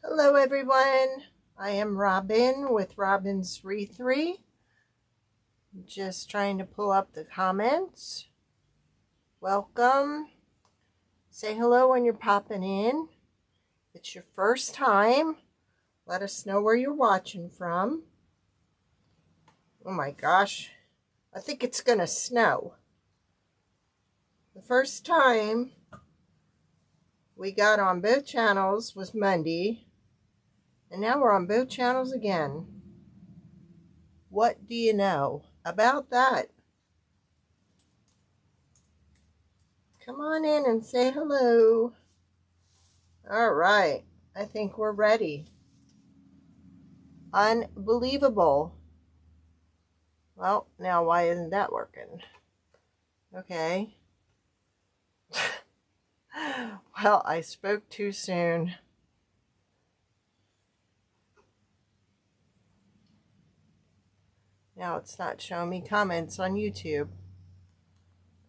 Hello everyone, I am Robin with Robin's Wreathery. Just trying to pull up the comments. Welcome. Say hello when you're popping in. If it's your first time, let us know where you're watching from. Oh my gosh, I think it's gonna snow. The first time we got on both channels was Monday, and now we're on both channels again. What do you know about that? Come on in and say hello. All right, I think we're ready. Unbelievable. Well, now why isn't that working? Okay. Well, I spoke too soon. Now it's not showing me comments on YouTube.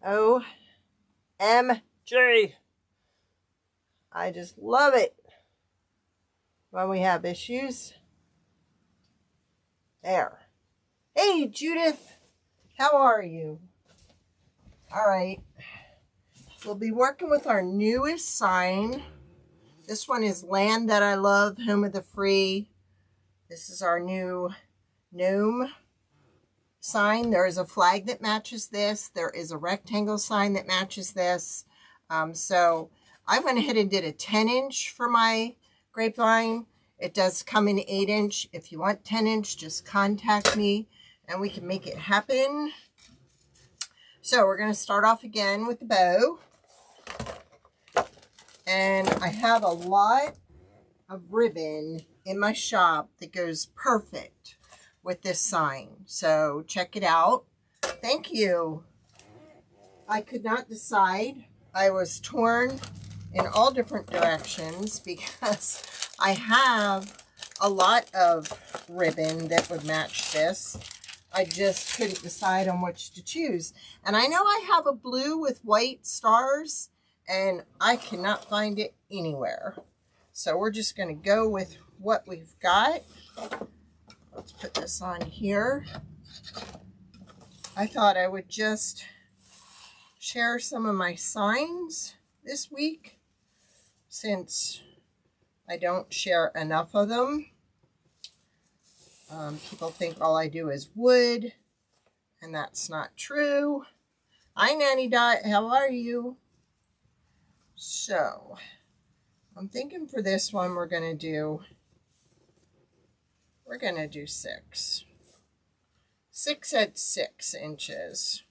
OMG. I just love it when we have issues. There. Hey, Judith. How are you? All right. We'll be working with our newest sign. This one is Land That I Love, Home of the Free. This is our new gnome sign. There is a flag that matches this. There is a rectangle sign that matches this. So I went ahead and did a 10-inch for my grapevine. It does come in 8-inch. If you want 10-inch, just contact me and we can make it happen. So we're going to start off again with the bow. And I have a lot of ribbon in my shop that goes perfect with this sign. So check it out. Thank you. I could not decide. I was torn in all different directions because I have a lot of ribbon that would match this. I just couldn't decide on which to choose. And I know I have a blue with white stars, and I cannot find it anywhere. So we're just going to go with what we've got. Let's put this on here. I thought I would just share some of my signs this week since I don't share enough of them. People think all I do is wood, and that's not true. Hi, Nanny Dot. How are you? So, I'm thinking for this one we're going to do 6. 6 at 6 inches.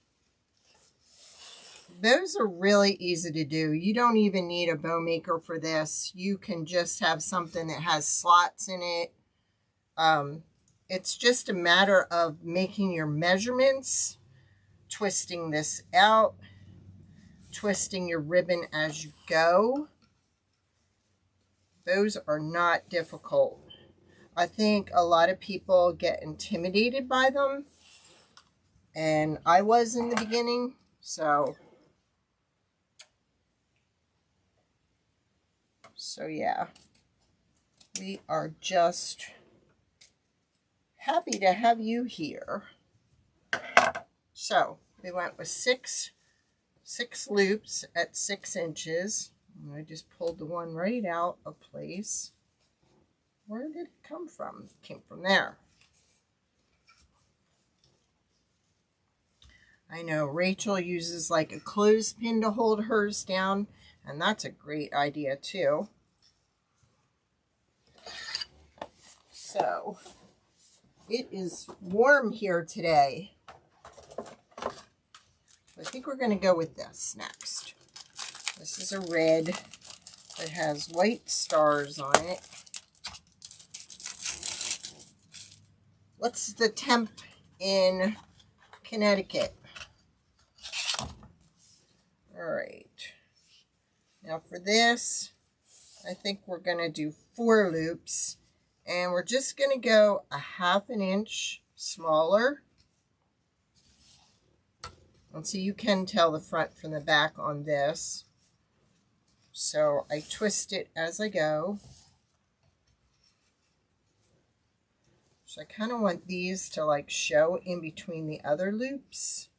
Those are really easy to do. You don't even need a bow maker for this. You can just have something that has slots in it. It's just a matter of making your measurements, twisting this out, twisting your ribbon as you go. Those are not difficult. I think a lot of people get intimidated by them, and I was in the beginning, so yeah, we are just happy to have you here. So we went with six loops at 6 inches. And I just pulled the one right out of place. Where did it come from? It came from there. I know Rachel uses like a clothespin to hold hers down, and that's a great idea too. So it is warm here today. I think we're going to go with this next. This is a red that has white stars on it. What's the temp in Connecticut? All right. Now for this, I think we're going to do 4 loops. And we're just going to go a 1/2 inch smaller. And so you can tell the front from the back on this. So I twist it as I go. So I kind of want these to like show in between the other loops.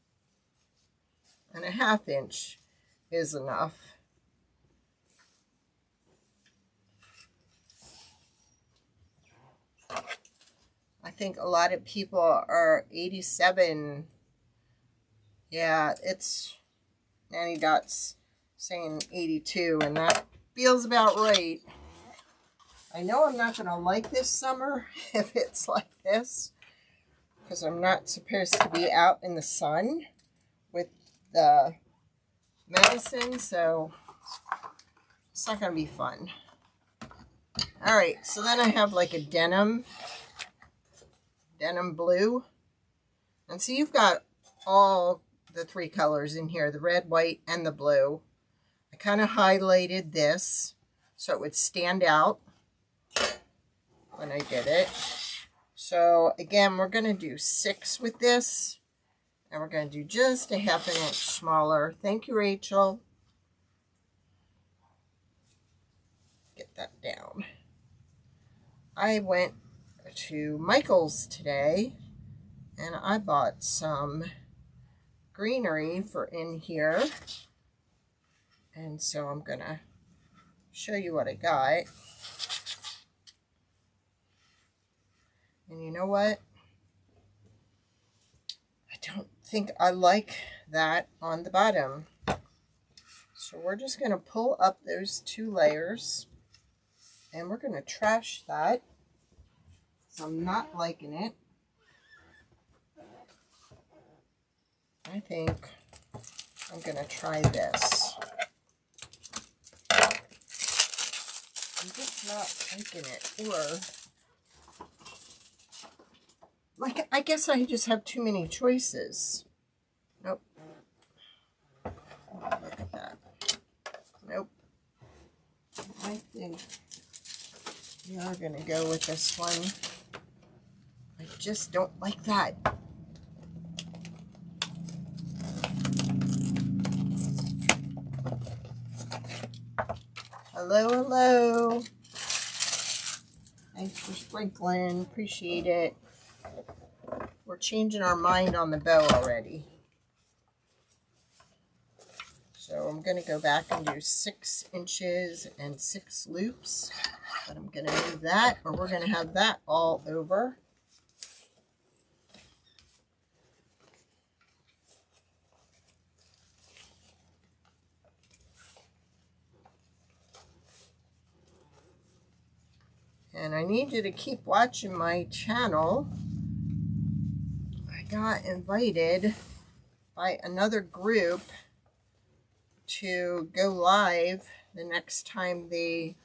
And a 1/2 inch is enough. I think a lot of people are 87. Yeah, it's Nanny Dot's saying 82, and that feels about right. I know I'm not going to like this summer if it's like this, because I'm not supposed to be out in the sun with the medicine, so it's not going to be fun. All right, so then I have like a denim blue. And so you've got all the 3 colors in here, the red, white, and the blue. I kind of highlighted this so it would stand out when I did it. So again, we're going to do 6 with this, and we're going to do just a 1/2 inch smaller. Thank you, Rachel. Get that down. I went to Michael's today, and I bought some greenery for in here. And so I'm going to show you what I got. And you know what? I don't think I like that on the bottom. So we're just going to pull up those 2 layers, and we're going to trash that. So I'm not liking it. I think I'm going to try this. I'm just not liking it. Or, like, I guess I just have too many choices. Nope. Look at that. Nope. I think we are going to go with this one. I just don't like that. Hello, hello. Thanks for sprinkling. Appreciate it. We're changing our mind on the bow already. So I'm going to go back and do 6 inches and 6 loops. But I'm going to do that, or we're going to have that all over. And I need you to keep watching my channel. I got invited by another group to go live the next time they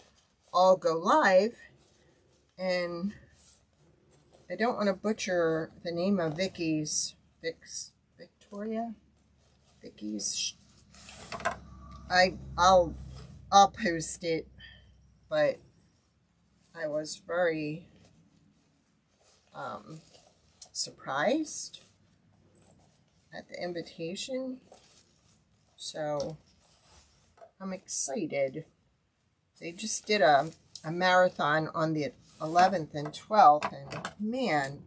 all go live. And I don't want to butcher the name of Vicky's. I'll post it, but I was very surprised at the invitation, so I'm excited. They just did a marathon on the 11th and 12th, and man,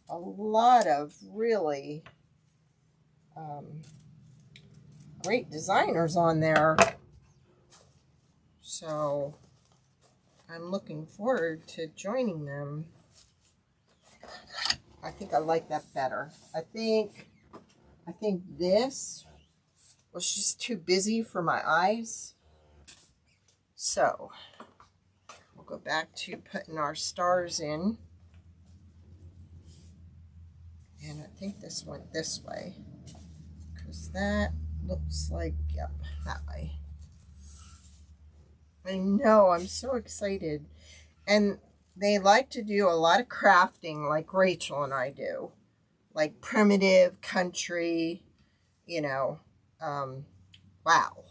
a lot of really great designers on there. So I'm looking forward to joining them. I think I like that better. I think this was just too busy for my eyes. So we'll go back to putting our stars in. And I think this went this way, because that looks like, yep, that way. I know, I'm so excited. And they like to do a lot of crafting like Rachel and I do. Like primitive, country, you know. Wow.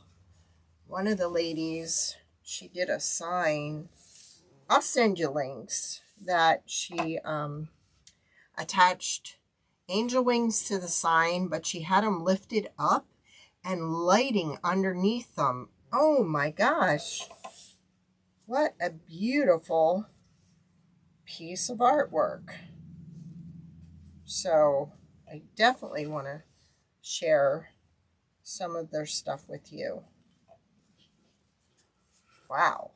One of the ladies, she did a sign. I'll send you links that she attached angel wings to the sign, but she had them lifted up and lighting underneath them. Oh my gosh. What a beautiful piece of artwork. So I definitely want to share some of their stuff with you. Wow.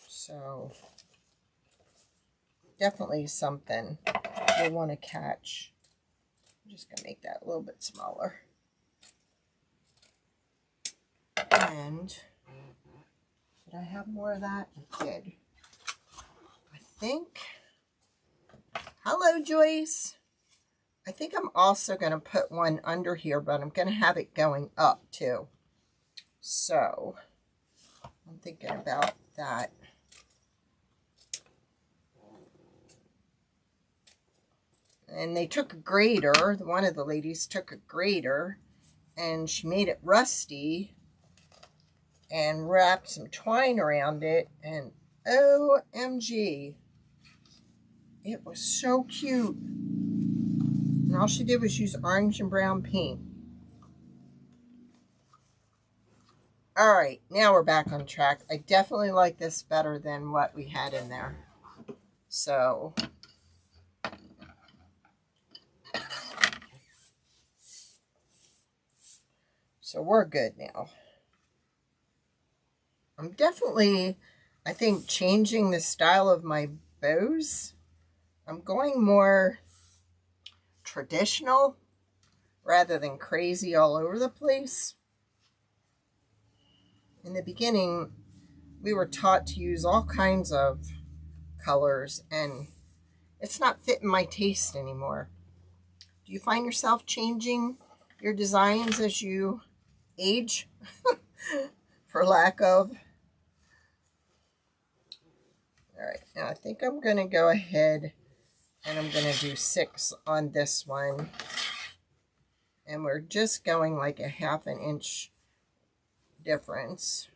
So definitely something you'll want to catch. I'm just going to make that a little bit smaller. And did I have more of that? I did. I think. Hello, Joyce. I think I'm also going to put one under here, but I'm going to have it going up too. So I'm thinking about that. And they took a grater. One of the ladies took a grater and she made it rusty and wrapped some twine around it. And OMG, it was so cute. And all she did was use orange and brown paint. All right, now we're back on track. I definitely like this better than what we had in there. So we're good now. I'm definitely, I think, changing the style of my bows. I'm going more traditional rather than crazy all over the place. In the beginning, we were taught to use all kinds of colors, and it's not fitting my taste anymore. Do you find yourself changing your designs as you age, for lack of? All right, now I think I'm going to go ahead and I'm going to do 6 on this one. And we're just going like a 1/2 inch difference.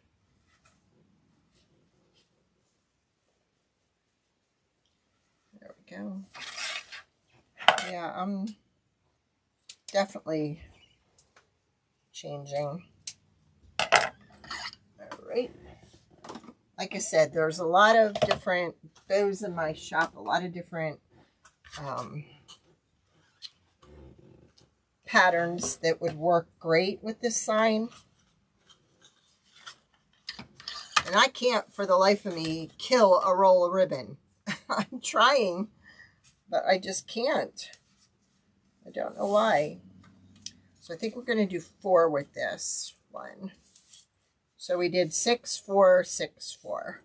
There we go. Yeah, I'm definitely changing. All right. Like I said, there's a lot of different bows in my shop, a lot of different patterns that would work great with this sign. And I can't, for the life of me, kill a roll of ribbon. I'm trying, but I just can't. I don't know why. So I think we're going to do 4 with this one. So we did 6, 4, 6, 4.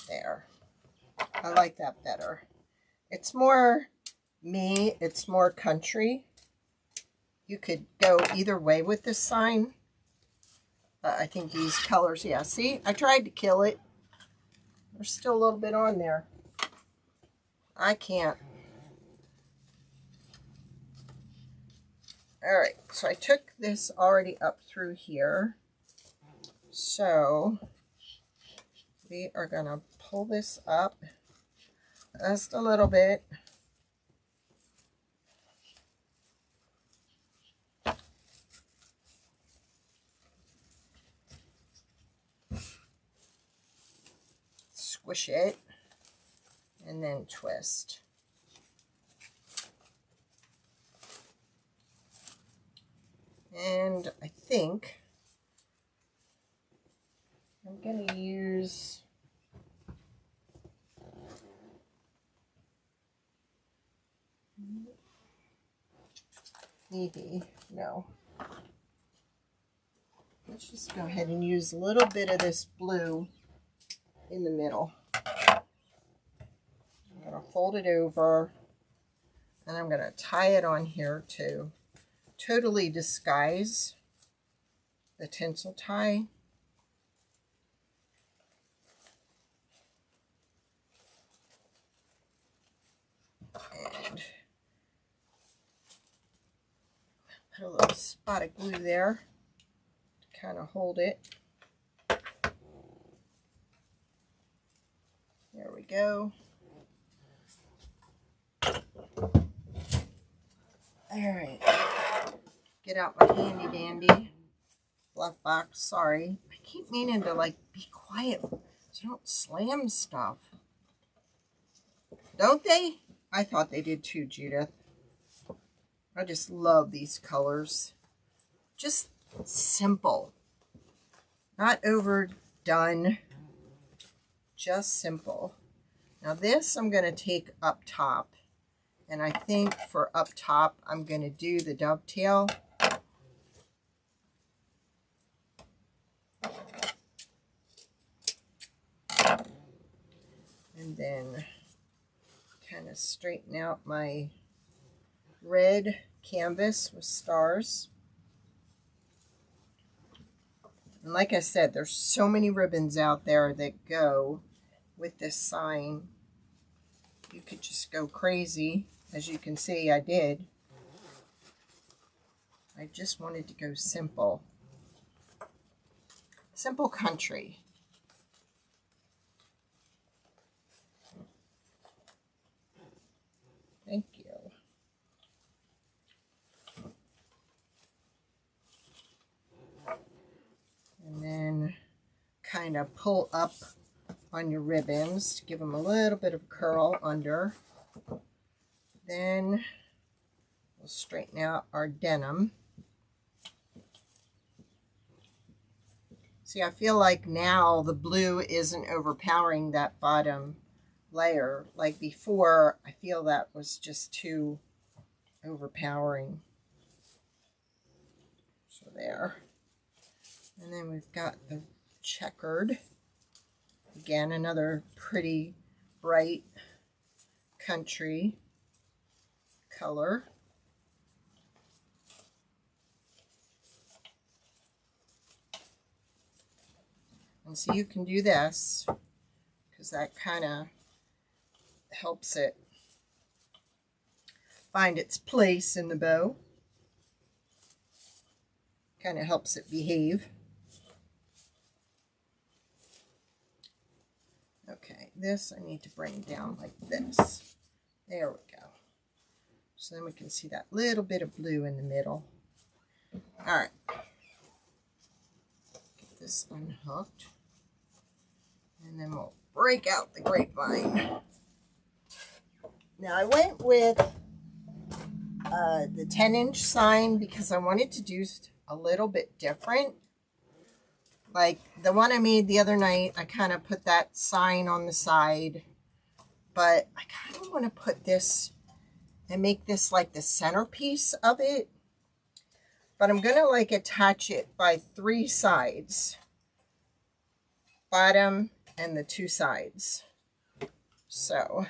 There. I like that better. It's more me. It's more country. You could go either way with this sign. I think these colors, yeah. See, I tried to kill it. There's still a little bit on there. I can't. All right, so I took this already up through here. So we are going to pull this up just a little bit. Squish it and then twist. And I think I'm going to use maybe, no. Let's just go ahead and use a little bit of this blue in the middle. I'm going to fold it over and I'm going to tie it on here to totally disguise the tinsel tie. And put a little spot of glue there to kind of hold it. There we go. Alright. Get out my handy dandy fluff box. Sorry. I keep meaning to like be quiet so I don't slam stuff. Don't they? I thought they did too, Judith. I just love these colors. Just simple. Not overdone. Just simple. Now this I'm going to take up top. And I think for up top, I'm going to do the dovetail. And then kind of straighten out my red canvas with stars. And like I said, there's so many ribbons out there that go with this sign. You could just go crazy. As you can see, I did. I just wanted to go simple. Simple country. Thank you. And then kind of pull up on your ribbons to give them a little bit of curl under. Then we'll straighten out our denim. See, I feel like now the blue isn't overpowering that bottom layer. Like before, I feel that was just too overpowering. So there. And then we've got the checkered. Again, another pretty bright country color. And so you can do this because that kind of helps it find its place in the bow. Kind of helps it behave. Okay, this I need to bring down like this. There we go. So then we can see that little bit of blue in the middle. All right. Get this unhooked. And then we'll break out the grapevine. Now I went with the 10-inch sign because I wanted to do a little bit different. Like the one I made the other night, I kind of put that sign on the side. But I kind of want to put this and make this like the centerpiece of it. But I'm going to like attach it by 3 sides. Bottom and the 2 sides. So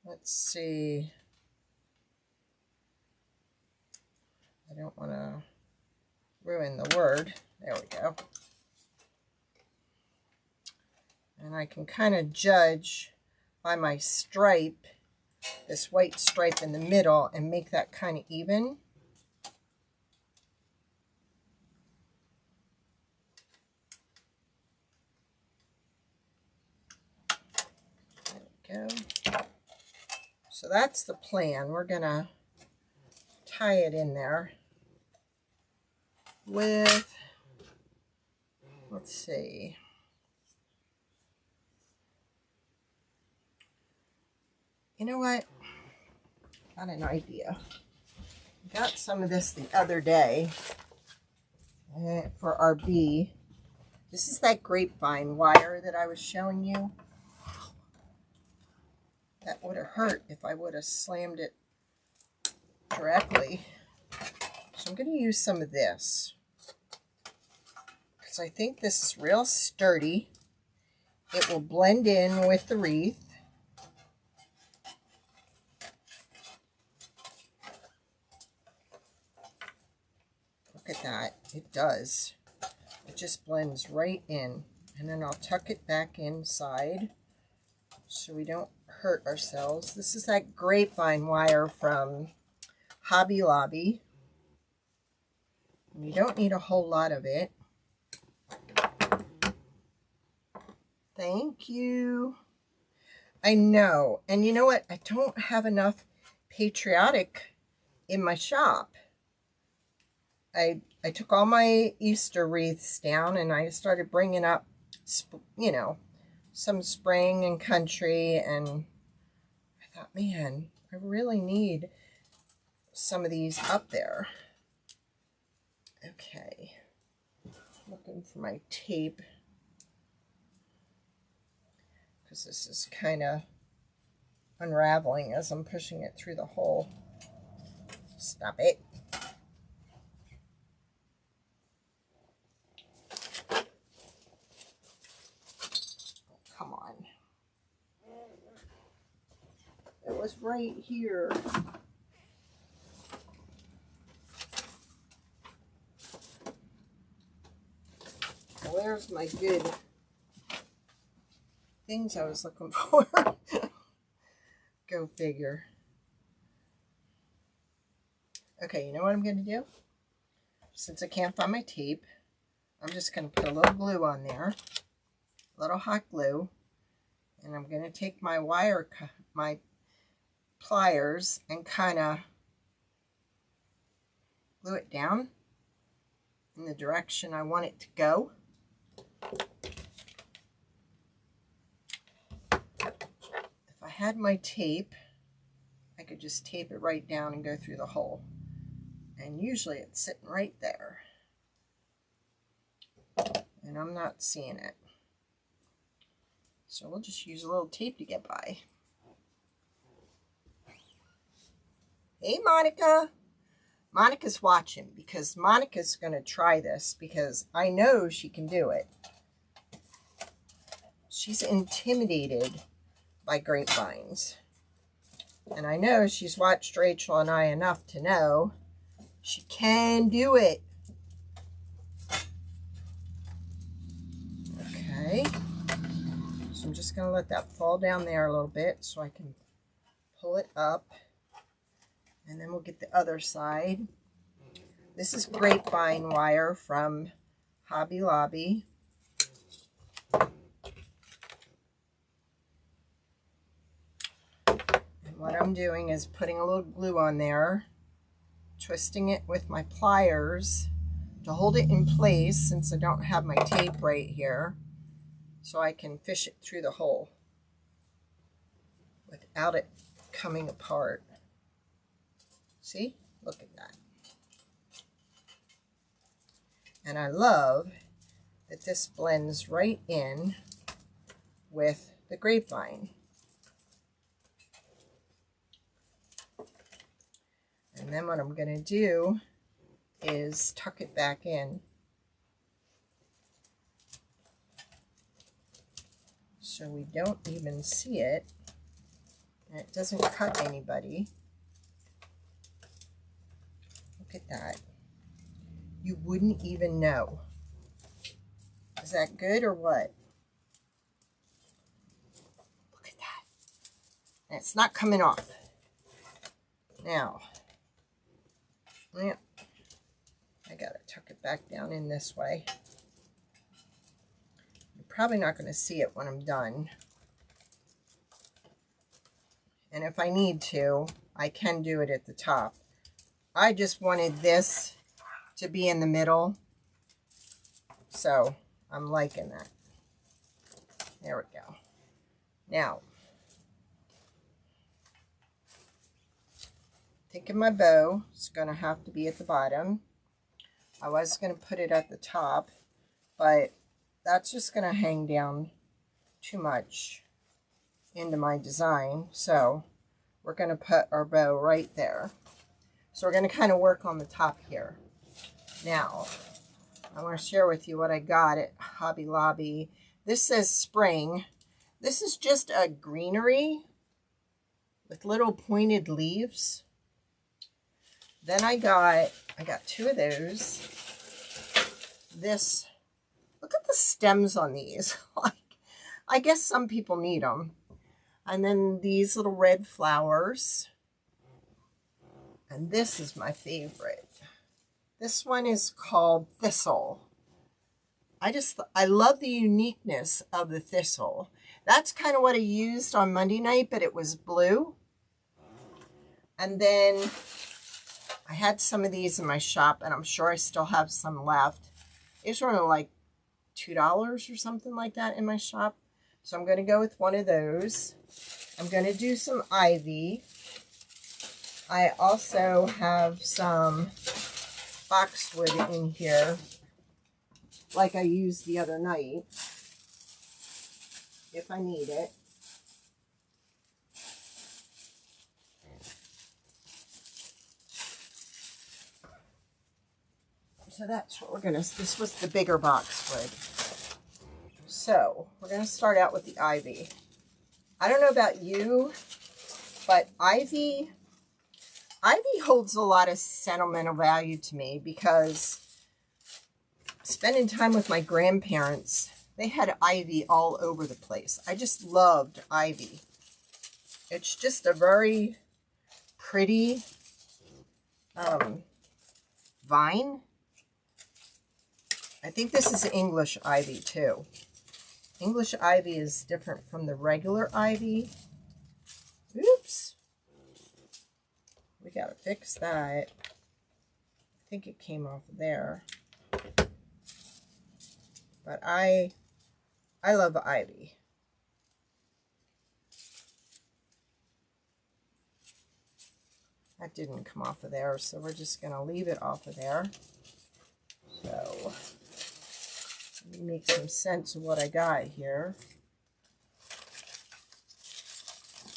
let's see. I don't want to ruin the word. There we go. And I can kind of judge by my stripe, this white stripe in the middle, and make that kind of even. There we go. So that's the plan. We're going to tie it in there with, let's see, you know what, got an idea. Got some of this the other day for our bee. This is that grapevine wire that I was showing you. That would have hurt if I would have slammed it directly. So I'm going to use some of this because I think this is real sturdy. It will blend in with the wreath. Look at that. It does. It just blends right in. And then I'll tuck it back inside so we don't hurt ourselves. This is that grapevine wire from Hobby Lobby. You don't need a whole lot of it. Thank you. I know. And you know what? I don't have enough patriotic in my shop, I took all my Easter wreaths down and I started bringing up, you know, some spring and country, and I thought, man, I really need some of these up there. Okay, looking for my tape because this is kind of unraveling as I'm pushing it through the hole. Stop it. Come on. It was right here. Well, there's my good things I was looking for. Go figure. Okay, you know what I'm going to do? Since I can't find my tape, I'm just going to put a little glue on there. A little hot glue. And I'm going to take my my pliers and kind of glue it down in the direction I want it to go. If I had my tape, I could just tape it right down and go through the hole. And usually it's sitting right there. And I'm not seeing it. So we'll just use a little tape to get by. Hey, Monica. Monica's watching because Monica's going to try this because I know she can do it. She's intimidated by grapevines. And I know she's watched Rachel and I enough to know she can do it. Okay. So I'm just going to let that fall down there a little bit so I can pull it up. And then we'll get the other side. This is grapevine wire from Hobby Lobby. And what I'm doing is putting a little glue on there, twisting it with my pliers to hold it in place since I don't have my tape right here, so I can fish it through the hole without it coming apart. See? Look at that. And I love that this blends right in with the grapevine. And then what I'm going to do is tuck it back in. So we don't even see it. And it doesn't cut anybody. Look at that. You wouldn't even know. Is that good or what? Look at that. And it's not coming off. Now, yeah, I gotta tuck it back down in this way. You're probably not going to see it when I'm done. And if I need to, I can do it at the top. I just wanted this to be in the middle, so I'm liking that. There we go. Now, thinking my bow is going to have to be at the bottom. I was going to put it at the top, but that's just going to hang down too much into my design, so we're going to put our bow right there. So we're going to kind of work on the top here. Now, I want to share with you what I got at Hobby Lobby. This says spring. This is just a greenery with little pointed leaves. Then I got two of those. This, look at the stems on these. Like, I guess some people need them. And then these little red flowers. And this is my favorite. This one is called Thistle. I love the uniqueness of the thistle. That's kind of what I used on Monday night, but it was blue. And then I had some of these in my shop, and I'm sure I still have some left. These were only like $2 or something like that in my shop. So I'm going to go with one of those. I'm going to do some ivy. I also have some boxwood in here, like I used the other night, if I need it. So that's what we're going to, this was the bigger boxwood. So we're going to start out with the ivy. I don't know about you, but ivy holds a lot of sentimental value to me because spending time with my grandparents, they had ivy all over the place. I just loved ivy. It's just a very pretty vine. I think this is English ivy too. English ivy is different from the regular ivy. Oops. We gotta fix that. I think it came off of there. But I love ivy. That didn't come off of there, so we're just gonna leave it off of there. So let me make some sense of what I got here.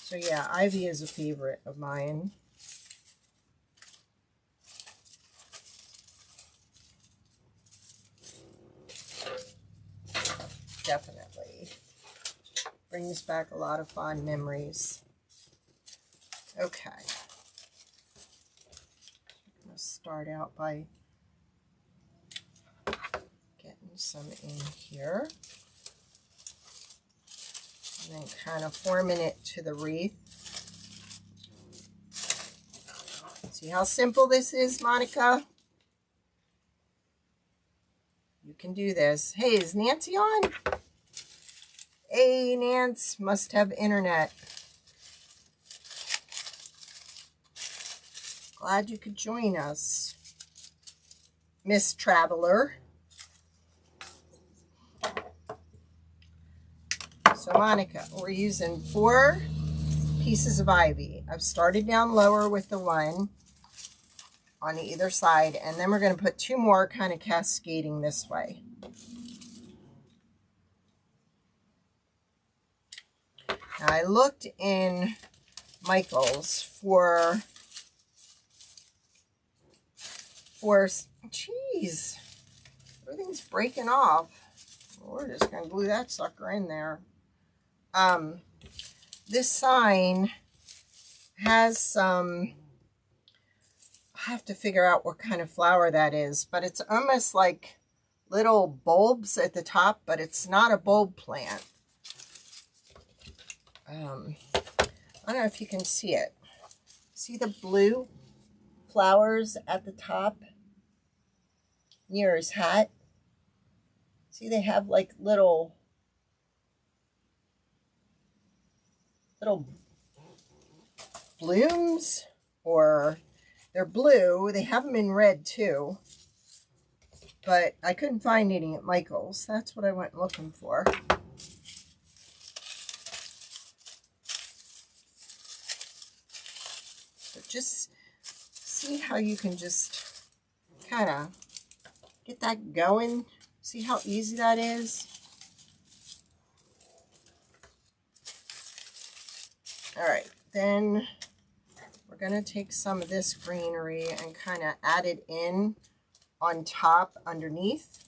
So yeah, ivy is a favorite of mine. Definitely brings back a lot of fond memories. Okay. I'm going to start out by getting some in here. And then kind of forming it to the wreath. See how simple this is, Monica? You can do this. Hey, is Nancy on? Hey, Nance, must have internet. Glad you could join us, Miss Traveler. So, Monica, we're using 4 pieces of ivy. I've started down lower with the one on either side, and then we're going to put 2 more kind of cascading this way. Now, I looked in Michael's for geez, everything's breaking off. We're just going to glue that sucker in there. This sign has some, I have to figure out what kind of flower that is, but it's almost like little bulbs at the top, but it's not a bulb plant. I don't know if you can see it. See the blue flowers at the top near his hat? See, they have like little blooms, or they're blue. They have them in red too, but I couldn't find any at Michael's. That's what I went looking for. So just see how you can just kind of get that going. See how easy that is? All right, then we're going to take some of this greenery and kind of add it in on top underneath.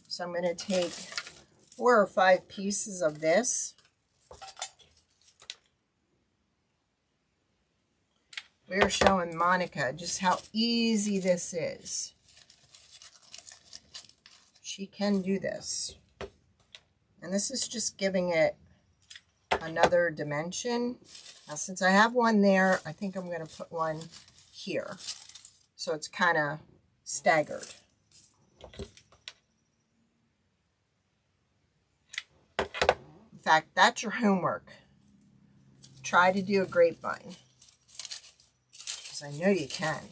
So I'm going to take 4 or 5 pieces of this. We're showing Monica just how easy this is. She can do this. And this is just giving it another dimension. Now, since I have one there, I think I'm going to put one here. So it's kind of staggered. In fact, that's your homework. Try to do a grapevine. Because I know you can.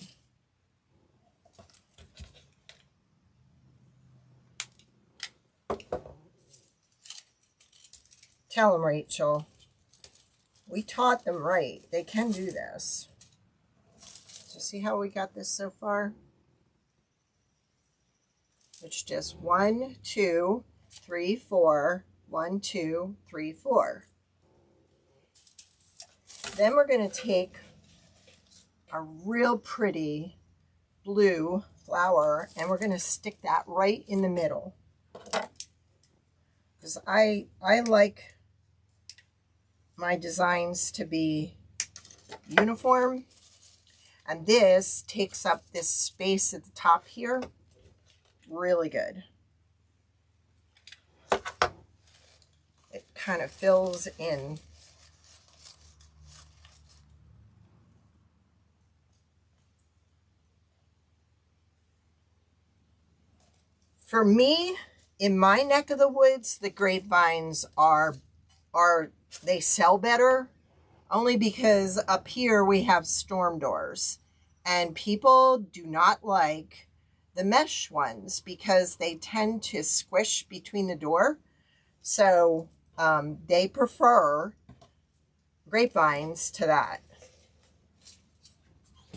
Tell them, Rachel. We taught them right. They can do this. So see how we got this so far? It's just 1, 2, 3, 4. 1, 2, 3, 4. Then we're going to take a real pretty blue flower and we're going to stick that right in the middle. Because I like my designs to be uniform. And this takes up this space at the top here. Really good. It kind of fills in. For me, in my neck of the woods, the grapevines they sell better only because up here we have storm doors and people do not like the mesh ones because they tend to squish between the door. So they prefer grapevines to that.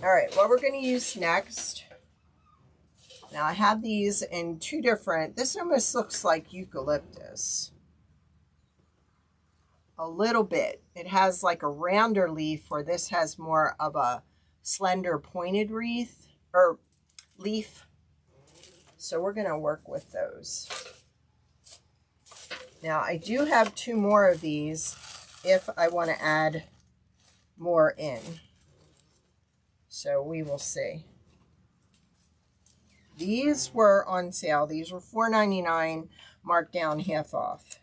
All right, what we're going to use next. Now I have these in two different, this almost looks like eucalyptus. A little bit. It has like a rounder leaf where this has more of a slender pointed wreath or leaf. So we're going to work with those. Now I do have 2 more of these if I want to add more in. So we will see. These were on sale. These were $4.99, marked down half off.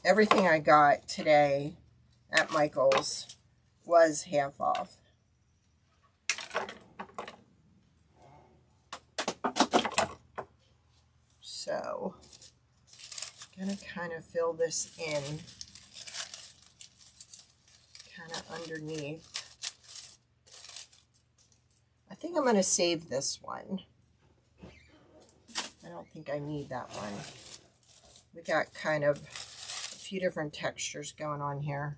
Everything I got today at Michael's was half off. So, I'm going to kind of fill this in, kind of underneath. I think I'm going to save this one. I don't think I need that one. We got kind of a few different textures going on here.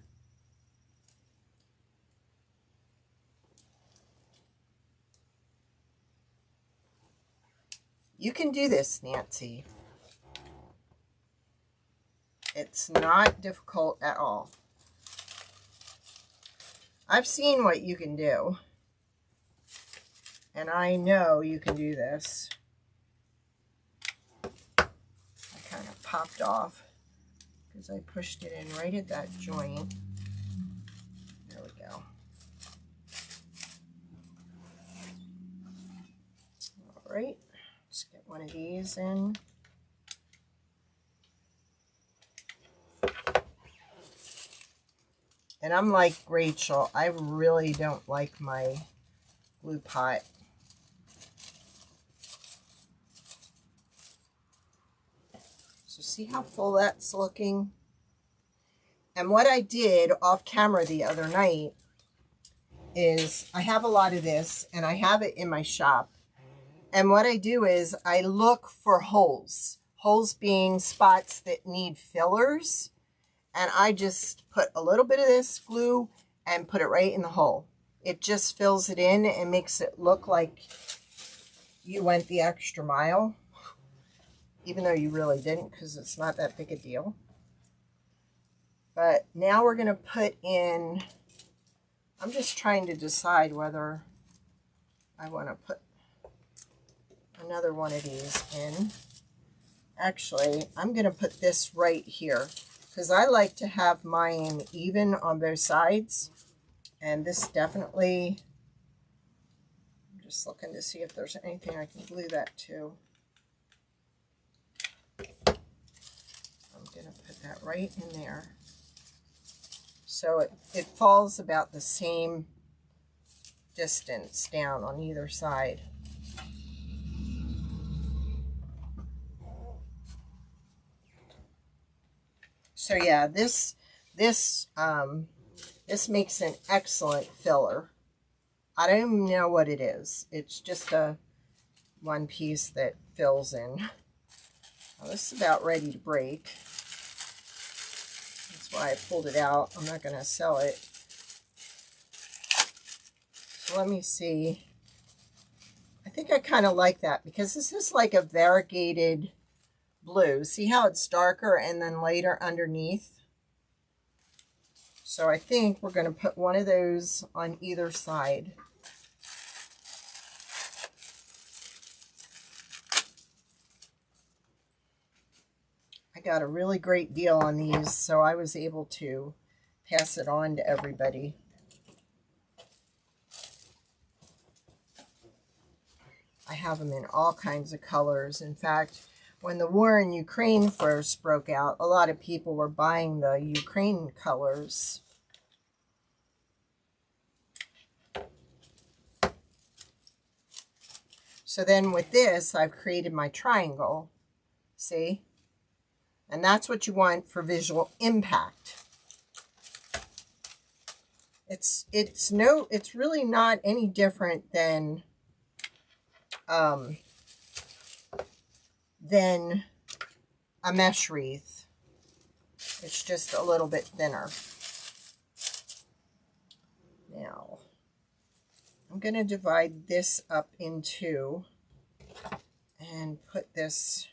You can do this, Nancy. It's not difficult at all. I've seen what you can do. And I know you can do this. I kind of popped off because I pushed it in right at that joint. There we go. All right, let's get one of these in. And I'm like Rachel, I really don't like my glue pot. So see how full that's looking? And what I did off camera the other night is I have a lot of this and I have it in my shop. And what I do is I look for holes. Holes being spots that need fillers. And I just put a little bit of this glue and put it right in the hole. It just fills it in and makes it look like you went the extra mile. Even though you really didn't, because it's not that big a deal. But now we're going to put in, I'm just trying to decide whether I want to put another one of these in. Actually, I'm going to put this right here, because I like to have mine even on both sides. And this definitely, I'm just looking to see if there's anything I can glue that to. I'm going to put that right in there. So it falls about the same distance down on either side. So yeah, this makes an excellent filler. I don't even know what it is. It's just a one piece that fills in. Now, this is about ready to break. That's why I pulled it out. I'm not going to sell it. So let me see. I think I kind of like that because this is like a variegated blue. See how it's darker and then lighter underneath? So I think we're going to put one of those on either side. I got a really great deal on these, so I was able to pass it on to everybody. I have them in all kinds of colors. In fact, when the war in Ukraine first broke out, a lot of people were buying the Ukraine colors. So then with this, I've created my triangle. See? And that's what you want for visual impact. It's really not any different than a mesh wreath. It's just a little bit thinner. Now, I'm going to divide this up in two and put this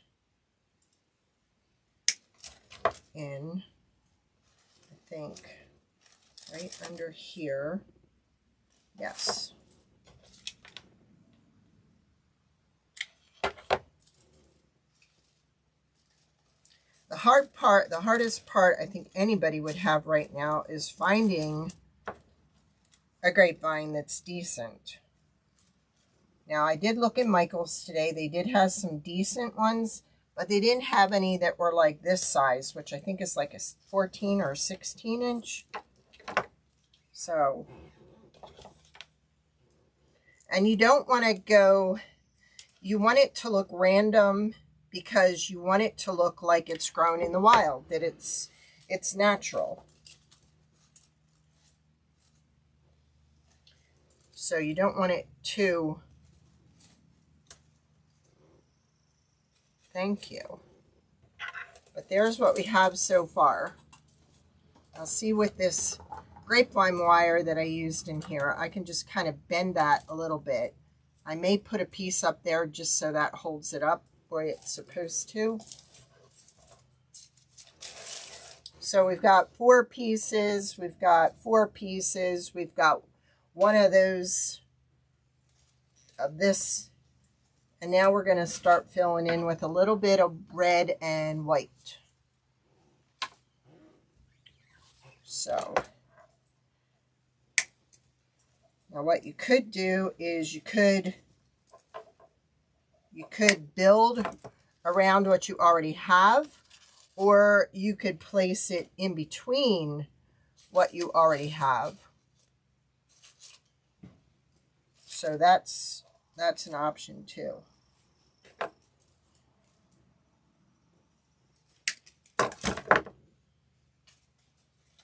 in, I think, right under here. Yes. The hardest part I think anybody would have right now is finding a grapevine that's decent. Now, I did look at Michael's today. They did have some decent ones, but they didn't have any that were like this size, which I think is like a 14 or 16 inch. So, and you don't want to go, you want it to look random because you want it to look like it's grown in the wild, that it's natural. So you don't want it to, thank you. But there's what we have so far. I'll see with this grapevine wire that I used in here, I can just kind of bend that a little bit. I may put a piece up there just so that holds it up where it's supposed to. So we've got 4 pieces, we've got 4 pieces, we've got one of those of this, and now we're going to start filling in with a little bit of red and white. So now what you could do is you could build around what you already have, or you could place it in between what you already have. So that's an option too.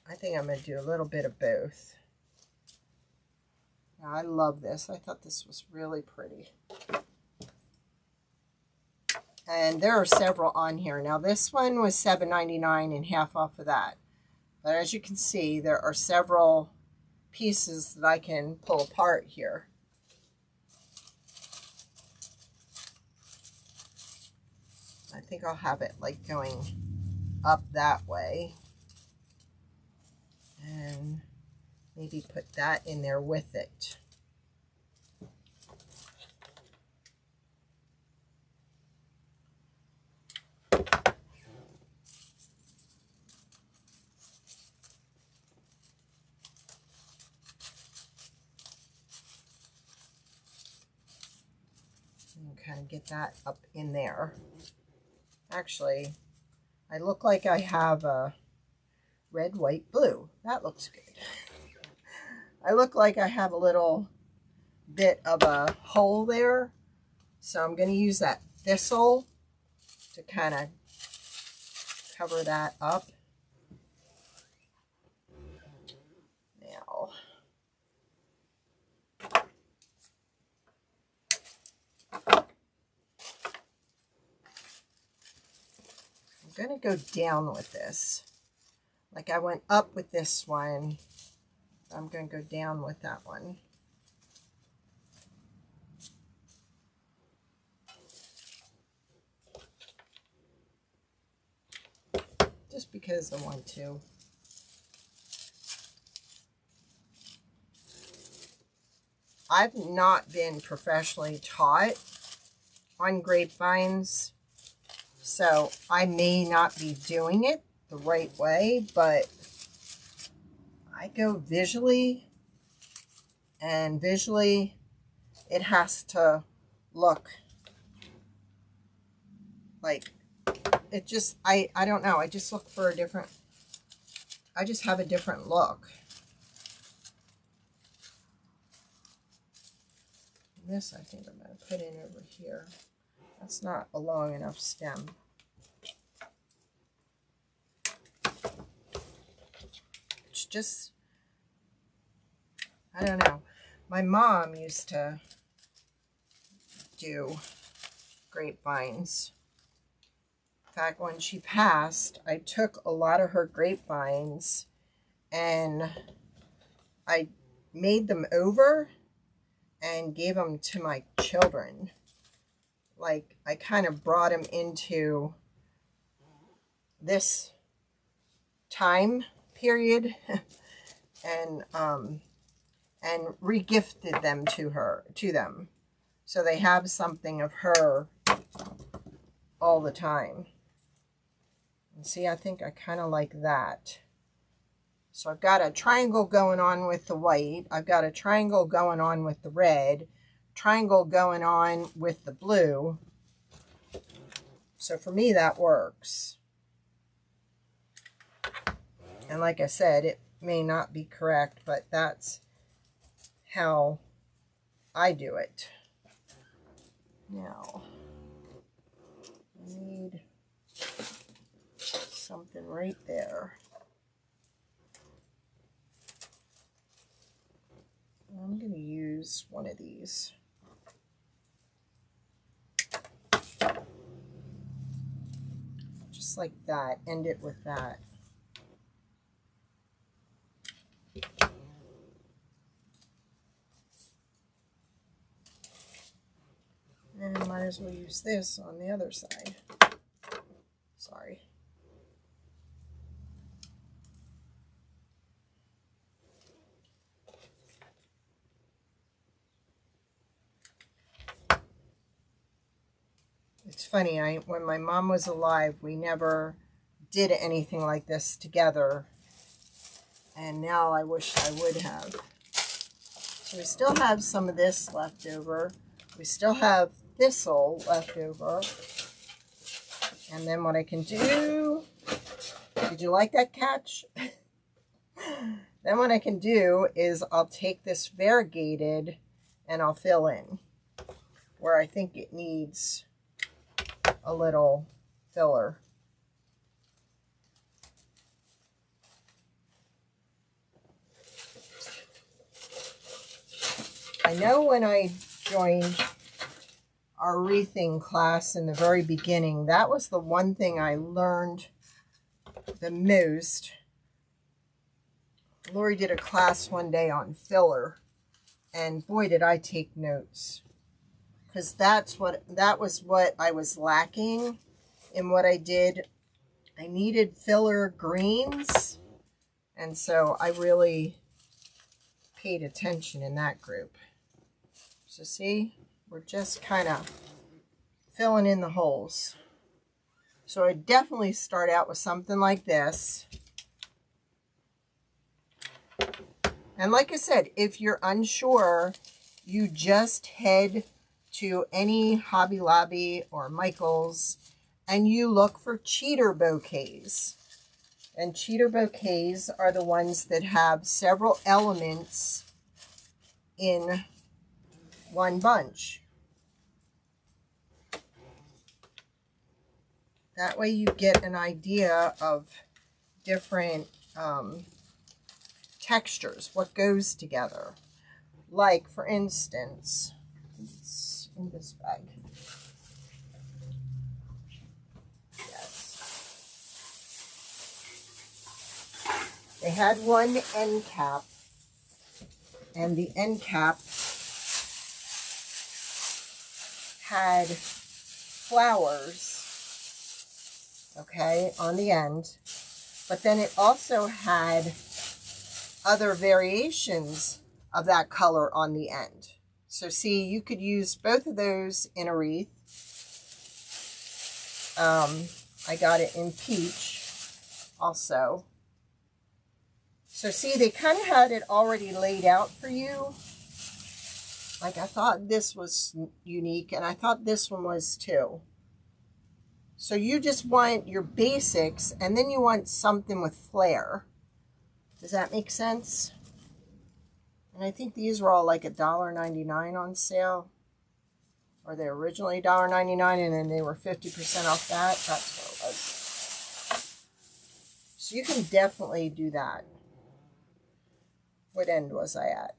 I think I'm going to do a little bit of both. Now, I love this. I thought this was really pretty. And there are several on here. Now, this one was $7.99 and half off of that. But as you can see, there are several pieces that I can pull apart here. I think I'll have it like going up that way. And maybe put that in there with it. And kind of get that up in there. Actually, I look like I have a red, white, blue. That looks good. I look like I have a little bit of a hole there. So I'm going to use that thistle to kind of cover that up. Now, I'm going to go down with this. Like I went up with this one, I'm going to go down with that one. Just because I want to. I've not been professionally taught on grapevines, so I may not be doing it the right way, but I go visually, and visually it has to look like it just, I don't know, I just look for a different, I just have a different look. This I think I'm going to put in over here. That's not a long enough stem. It's just, I don't know. My mom used to do grapevines. In fact, when she passed, I took a lot of her grapevines and I made them over and gave them to my children. Like, I kind of brought them into this time period and regifted them to them. So they have something of her all the time. And see, I think I kind of like that. So I've got a triangle going on with the white. I've got a triangle going on with the red. Triangle going on with the blue. So for me, that works. And like I said, it may not be correct, but that's how I do it. Now, I need something right there. I'm going to use one of these. Just like that. End it with that. And I might as well use this on the other side. Sorry. It's funny, when my mom was alive, we never did anything like this together. And now I wish I would have. So we still have some of this left over. We still have thistle left over. And then what I can do, did you like that catch? Then what I can do is I'll take this variegated and I'll fill in where I think it needs a little filler. I know when I joined our wreathing class in the very beginning, that was the one thing I learned the most. Lori did a class one day on filler, and boy did I take notes, because that was what I was lacking in what I did. I needed filler greens, and so I really paid attention in that group. So see, we're just kind of filling in the holes. So I definitely start out with something like this. And like I said, if you're unsure, you just head to any Hobby Lobby or Michael's and you look for cheater bouquets. And cheater bouquets are the ones that have several elements in one bunch. That way you get an idea of different textures, what goes together. Like, for instance, it's in this bag. Yes. They had one end cap, and the end cap had flowers, okay, on the end, but then it also had other variations of that color on the end. So see, you could use both of those in a wreath. I got it in peach also. So see, they kind of had it already laid out for you. Like, I thought this was unique, and I thought this one was too. So you just want your basics, and then you want something with flair. Does that make sense? And I think these were all like $1.99 on sale. Or they were originally $1.99, and then they were 50% off that. That's what it was. So you can definitely do that. What end was I at?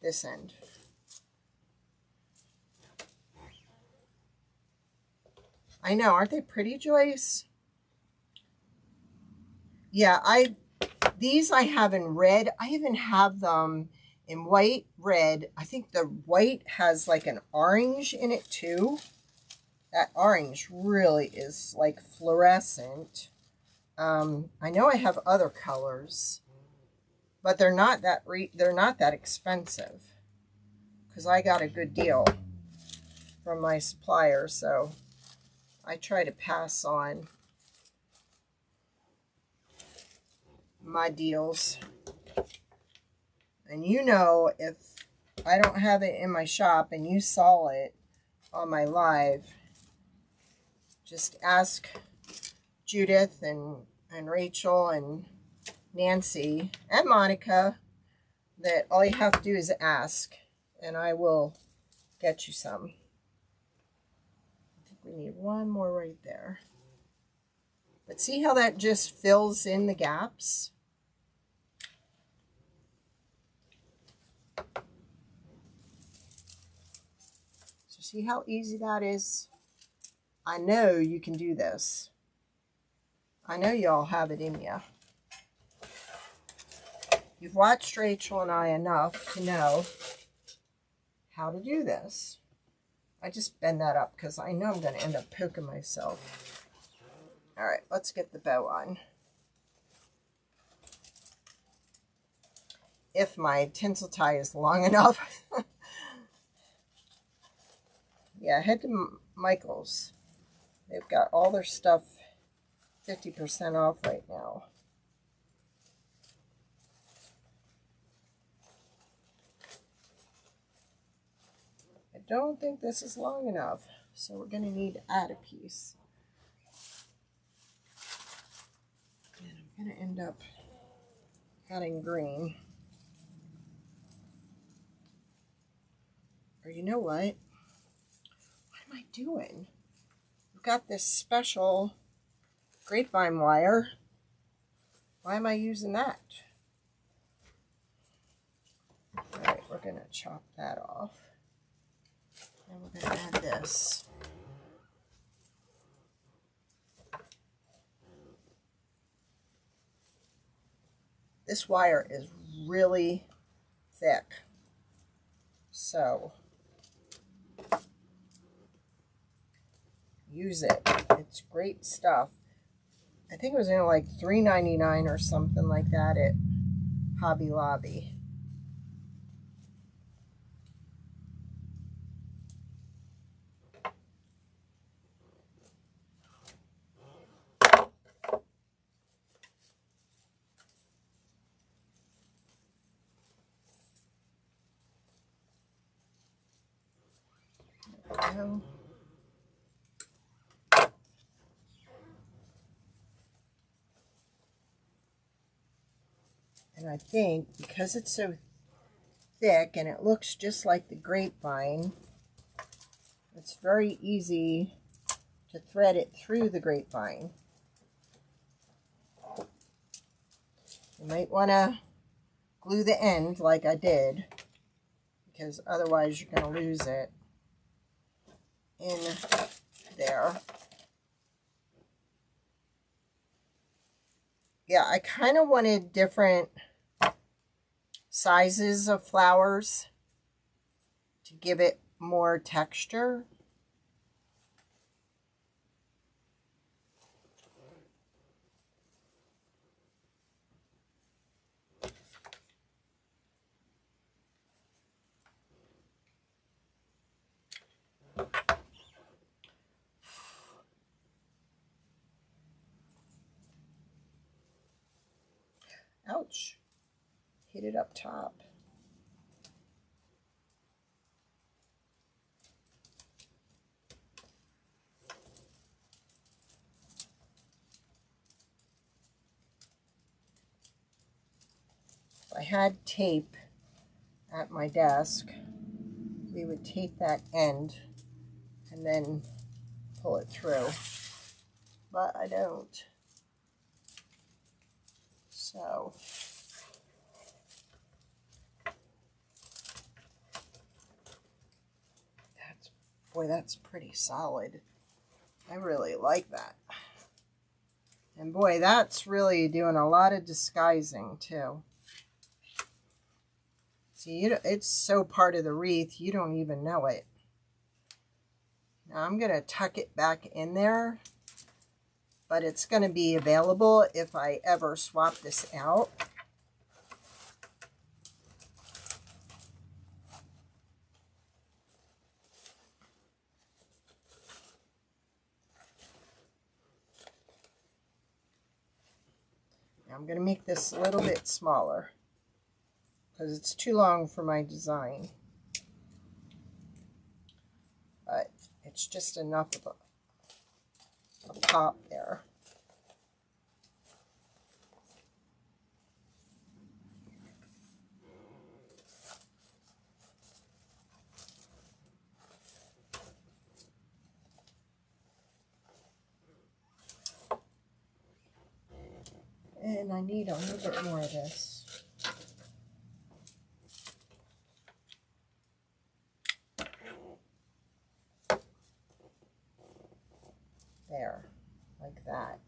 This end. I know, aren't they pretty, Joyce? Yeah, these I have in red. I even have them in white, red. I think the white has like an orange in it too. That orange really is like fluorescent. I know I have other colors, but they're not that expensive because I got a good deal from my supplier, so I try to pass on my deals. And you know, if I don't have it in my shop and you saw it on my live, just ask Judith and Rachel and Nancy and Monica that all you have to do is ask, and I will get you some. I think we need one more right there. But see how that just fills in the gaps? So see how easy that is? I know you can do this. I know y'all have it in you. You've watched Rachel and I enough to know how to do this. I just bend that up because I know I'm going to end up poking myself. All right, let's get the bow on. If my tinsel tie is long enough. Yeah, head to Michael's. They've got all their stuff 50% off right now. I don't think this is long enough, so we're going to need to add a piece. And I'm going to end up adding green. Or you know what? What am I doing? We've got this special grapevine wire. Why am I using that? All right, we're going to chop that off. And we're going to add this. This wire is really thick. So use it. It's great stuff. I think it was in like $3.99 or something like that at Hobby Lobby. There we go. And I think because it's so thick and it looks just like the grapevine, it's very easy to thread it through the grapevine. You might want to glue the end like I did, because otherwise you're going to lose it in there. yeah, I kind of wanted different sizes of flowers to give it more texture. Ouch. Hit it up top. If I had tape at my desk, we would tape that end and then pull it through. But I don't. So that's pretty solid. I really like that. And boy, that's really doing a lot of disguising too. See, it's so part of the wreath, you don't even know it. Now I'm going to tuck it back in there, but it's going to be available if I ever swap this out. I'm going to make this a little bit smaller because it's too long for my design. But it's just enough of a pop there. And I need a little bit more of this. There, like that.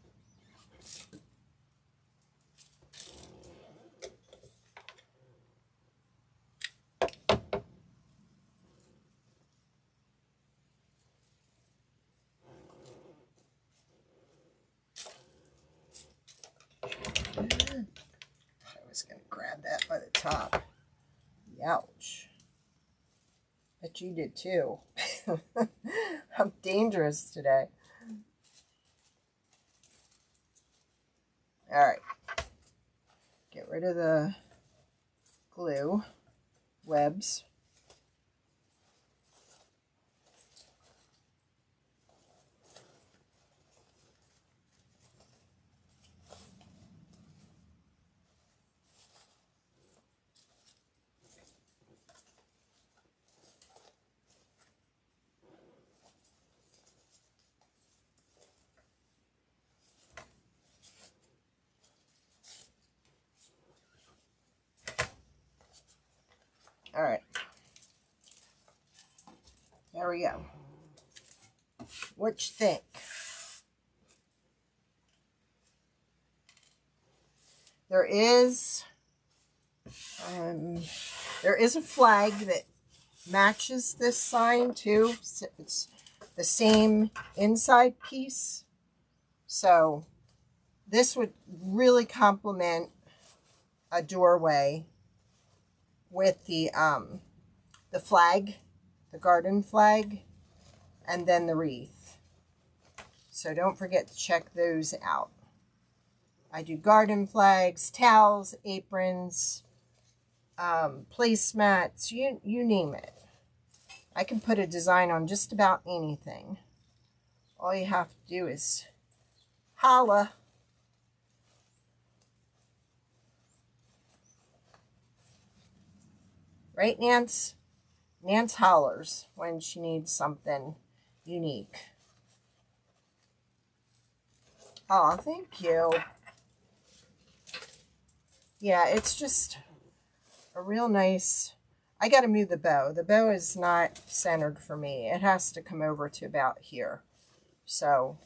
I was going to grab that by the top. Ouch. But you did too. I'm dangerous today. All right. Get rid of the glue webs. All right. There we go. What you think? There is a flag that matches this sign too. It's the same inside piece. So this would really complement a doorway with the flag, the garden flag, and then the wreath. So don't forget to check those out. I do garden flags, towels, aprons, placemats, you name it. I can put a design on just about anything. All you have to do is holla. Right, Nance? Nance hollers when she needs something unique. Oh, thank you. Yeah, it's just a real nice... I got to move the bow. The bow is not centered for me. It has to come over to about here. So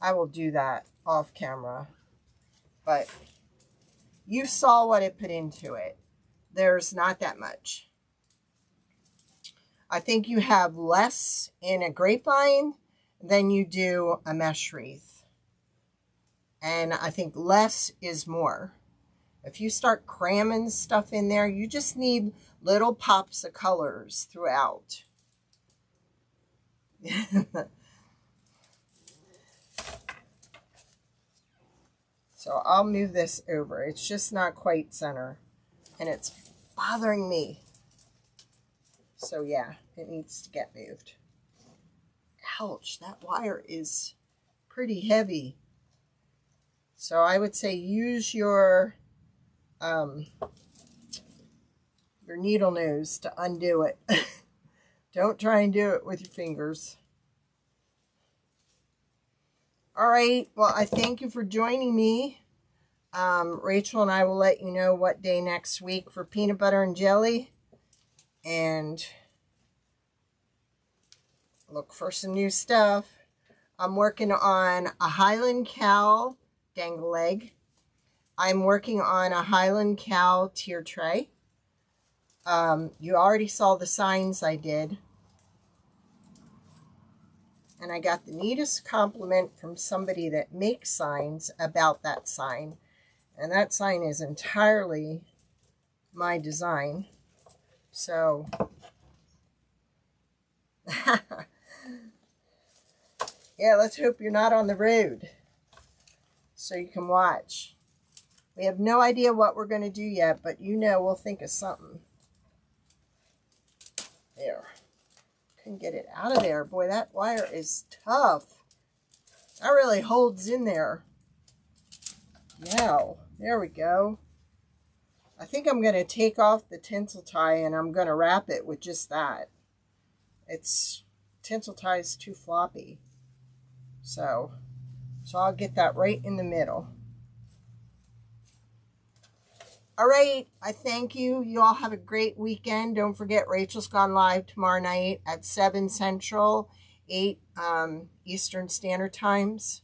I will do that off camera. but you saw what it put into it. There's not that much. I think you have less in a grapevine than you do a mesh wreath. And I think less is more. If you start cramming stuff in there, you just need little pops of colors throughout. So I'll move this over. It's just not quite center, and it's bothering me. So yeah, it needs to get moved. Ouch, that wire is pretty heavy. So I would say use your needle nose to undo it. Don't try and do it with your fingers. All right, well, I thank you for joining me. Rachel and I will let you know what day next week for peanut butter and jelly. And look for some new stuff. I'm working on a Highland cow dangle leg. I'm working on a Highland cow tier tray. You already saw the signs I did. And I got the neatest compliment from somebody that makes signs about that sign. And that sign is entirely my design. So, yeah, let's hope you're not on the road so you can watch. We have no idea what we're going to do yet, but you know we'll think of something. There. Couldn't get it out of there. Boy, that wire is tough. That really holds in there. Now, there we go. I think I'm going to take off the tinsel tie and I'm going to wrap it with just that. Tinsel tie is too floppy. So I'll get that right in the middle. All right, I thank you. You all have a great weekend. Don't forget, Rachel's gone live tomorrow night at 7 Central, 8 Eastern Standard Times.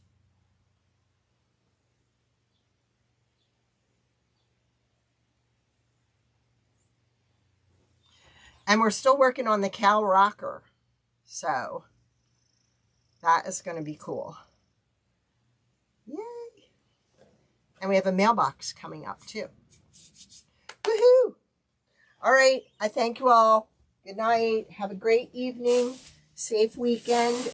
And we're still working on the cow rocker. So that is going to be cool. Yay. And we have a mailbox coming up too. Woohoo! All right, I thank you all. Good night. Have a great evening. Safe weekend.